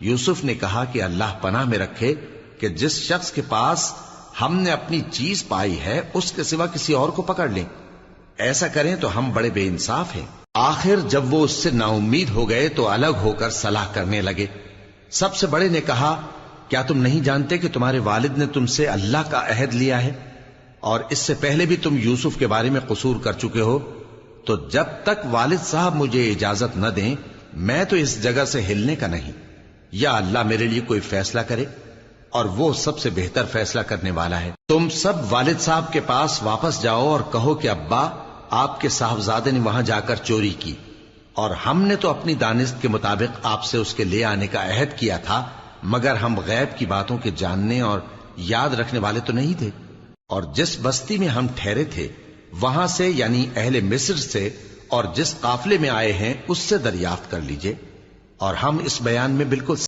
یوسف نے کہا کہ اللہ پناہ میں رکھے کہ جس شخص کے پاس ہم نے اپنی چیز پائی ہے اس کے سوا کسی اور کو پکڑ لیں، ایسا کریں تو ہم بڑے بے انصاف ہیں۔ آخر جب وہ اس سے نا امید ہو گئے تو الگ ہو کر صلاح کرنے لگے۔ سب سے بڑے نے کہا، کیا تم نہیں جانتے کہ تمہارے والد نے تم سے اللہ کا عہد لیا ہے، اور اس سے پہلے بھی تم یوسف کے بارے میں قصور کر چکے ہو؟ تو جب تک والد صاحب مجھے اجازت نہ دیں میں تو اس جگہ سے ہلنے کا نہیں، یا اللہ میرے لیے کوئی فیصلہ کرے، اور وہ سب سے بہتر فیصلہ کرنے والا ہے۔ تم سب والد صاحب کے پاس واپس جاؤ اور کہو کہ ابا، آپ کے صاحبزادے نے وہاں جا کر چوری کی، اور ہم نے تو اپنی دانست کے مطابق آپ سے اس کے لے آنے کا عہد کیا تھا، مگر ہم غیب کی باتوں کے جاننے اور یاد رکھنے والے تو نہیں تھے، اور جس بستی میں ہم ٹھہرے تھے وہاں سے، یعنی اہل مصر سے، اور جس قافلے میں آئے ہیں اس سے دریافت کر لیجئے، اور ہم اس بیان میں بالکل